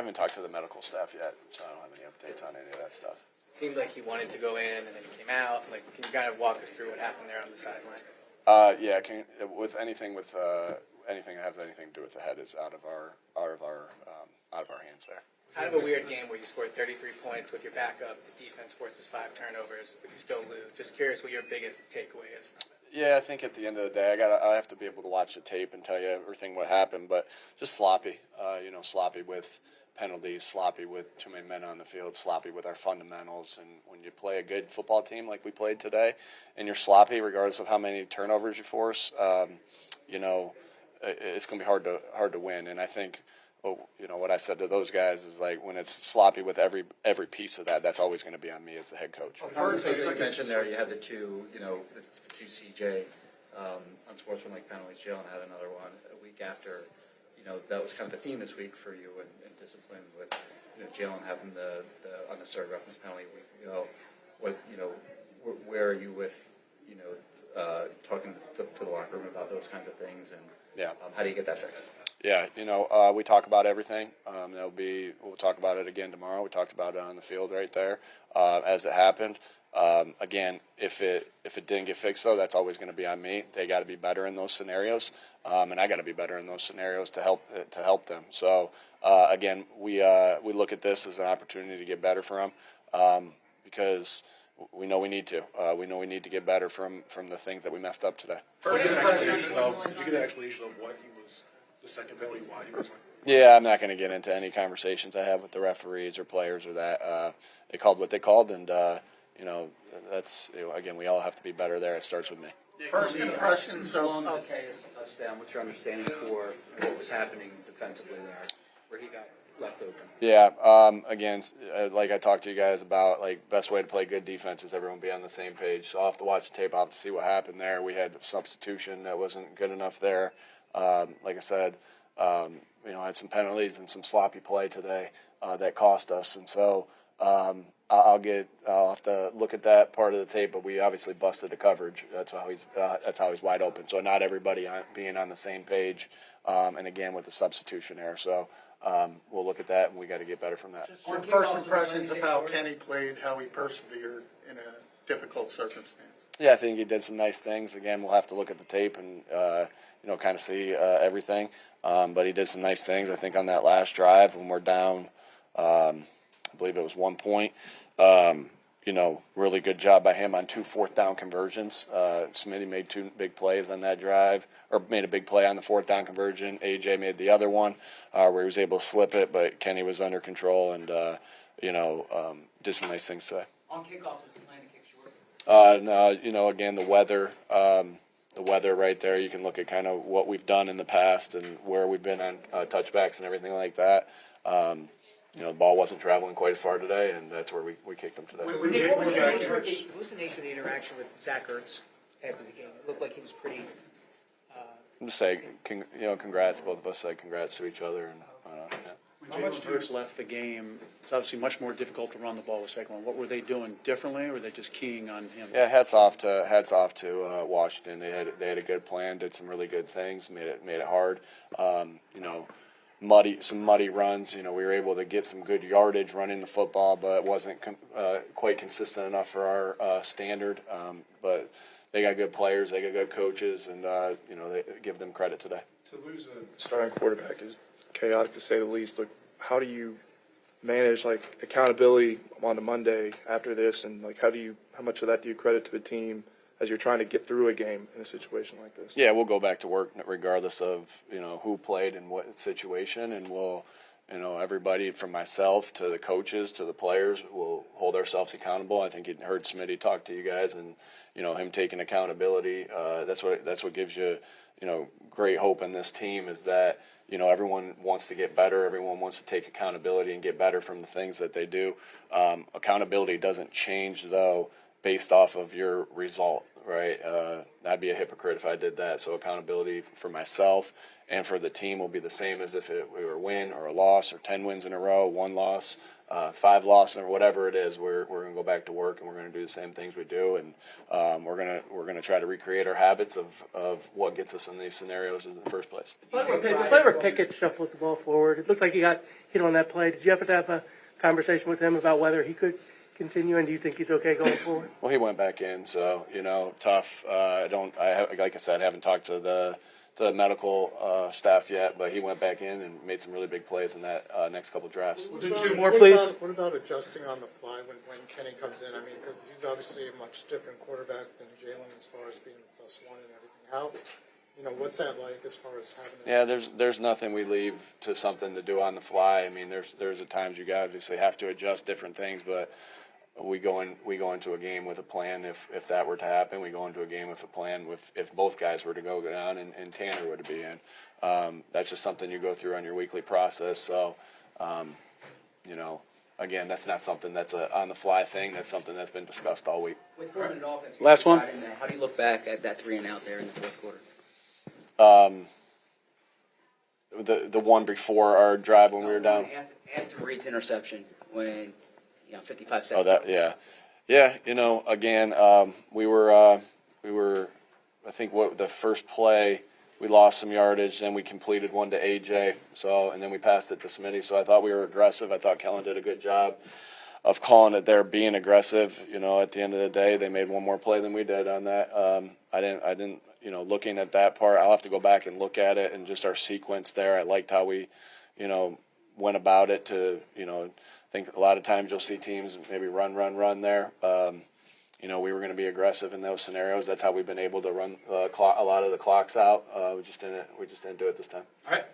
haven't talked to the medical staff yet, so I don't have any updates on any of that stuff. It seemed like he wanted to go in and then he came out. Like, can you kind of walk us through what happened there on the sideline? Yeah, anything that has anything to do with the head is out of our hands there. Kind of a weird game where you scored 33 points with your backup. The defense forces 5 turnovers, but you still lose. Just curious what your biggest takeaway is from it. Yeah, I think at the end of the day, I have to be able to watch the tape and tell you everything what happened, but just sloppy. Sloppy with penalties, sloppy with too many men on the field, sloppy with our fundamentals. And when you play a good football team like we played today, and you're sloppy regardless of how many turnovers you force, it's going to be hard to win. And I think, what I said to those guys is like when it's sloppy with every piece of that, that's always going to be on me as the head coach. First, you mentioned there you had the two CJ unsportsmanlike penalties. Jalen had another one a week after. That was kind of the theme this week for you and discipline with Jalen having the unnecessary roughness penalty a week ago. Where are you with talking to the locker room about those kinds of things, and how do you get that fixed? Yeah, we talk about everything. We'll talk about it again tomorrow. We talked about it on the field right there as it happened. Again, if it didn't get fixed, though, that's always going to be on me. They got to be better in those scenarios, and I got to be better in those scenarios to help them. So again, we look at this as an opportunity to get better for them because we know we need to. We know we need to get better from the things that we messed up today. Did you get an explanation of what he was, the second penalty, why he was like? Yeah, I'm not going to get into any conversations I have with the referees or players or that. They called what they called, and that's again, we all have to be better there. It starts with me. First impressions of Case touchdown. What's your understanding for what was happening defensively there, where he got left open? Yeah. Again, like I talked to you guys about, like best way to play good defense is everyone be on the same page. So I'll have to watch the tape. I'll have to see what happened there. We had a substitution that wasn't good enough there. Like I said, I had some penalties and some sloppy play today that cost us, and so I'll have to look at that part of the tape. But we obviously busted the coverage. That's how he's wide open. So not everybody being on the same page, and again with the substitution there. So we'll look at that, and we got to get better from that. your first impressions of how Kenny played, how he persevered in a difficult circumstance. Yeah, I think he did some nice things. Again, we'll have to look at the tape and kind of see everything. But he did some nice things. I think on that last drive when we're down, I believe it was 1 point. Really good job by him on 2 4th-down conversions. Smitty made 2 big plays on that drive, or made a big play on the 4th-down conversion. AJ made the other one where he was able to slip it, but Kenny was under control and did some nice things today. On kickoffs, was the plan to kick short? No, again, the weather right there. You can look at kind of what we've done in the past and where we've been on touchbacks and everything like that. The ball wasn't traveling quite as far today, and that's where we kicked them today. What was the nature of the interaction with Zach Ertz after the game? It looked like he was pretty. I'm just saying, congrats. Both of us said congrats to each other, and When Jalen Hurts left the game, it's obviously much more difficult to run the ball with Saquon. What were they doing differently, or were they just keying on him? Yeah, hats off to Washington. They had a good plan, did some really good things, made it hard. Muddy runs. We were able to get some good yardage running the football, but it wasn't quite consistent enough for our standard. But they got good players, they got good coaches, and they give them credit today. To lose a starting quarterback is chaotic to say the least. Look, how do you manage accountability on a Monday after this, and how much of that do you credit to the team as you're trying to get through a game in a situation like this? Yeah, we'll go back to work regardless of who played in what situation, and we'll everybody from myself to the coaches to the players will hold ourselves accountable. I think you heard Smitty talk to you guys, and him taking accountability. That's what gives you great hope in this team is that everyone wants to get better. Everyone wants to take accountability and get better from the things that they do. Accountability doesn't change though based off of your result, right? I'd be a hypocrite if I did that. So accountability for myself and for the team will be the same as if we were a win or a loss or 10 wins in a row, 1 loss, 5 losses, or whatever it is. We're going to go back to work and we're going to do the same things we do, and we're going to try to recreate our habits of what gets us in these scenarios in the first place. Clever Pickett shuffled the ball forward. It looked like he hit on that play. Did you ever have a conversation with him about whether he could continue, and do you think he's okay going forward? Well, he went back in, so tough. Like I said, I haven't talked to the medical staff yet, but he went back in and made some really big plays in that next couple drafts. Two more, please. What about adjusting on the fly when Kenny comes in? I mean, because he's obviously a much different quarterback than Jalen as far as being +1 and everything. How, what's that like as far as having? Yeah, there's nothing we leave to something to do on the fly. I mean, there's at times you obviously have to adjust different things, but we go into a game with a plan. If that were to happen, we go into a game with a plan. If both guys were to go down and Tanner were to be in, that's just something you go through on your weekly process. So, again, that's not something that's a on the fly thing. That's something that's been discussed all week. With four-minute offense, Last one. How do you look back at that 3 and out there in the fourth quarter? The one before our drive when we were down. After Reed's interception, when 55 seconds. Oh, that yeah. Again, we were. I think the first play we lost some yardage, then we completed one to AJ. So and then we passed it to Smitty. So I thought we were aggressive. I thought Kellen did a good job of calling it there, being aggressive. At the end of the day, they made one more play than we did on that. I didn't. Looking at that part, I'll have to go back and look at it and just our sequence there. I liked how we, went about it to, I think a lot of times you'll see teams maybe run there. We were going to be aggressive in those scenarios. That's how we've been able to run a lot of the clocks out. We just didn't do it this time. All right.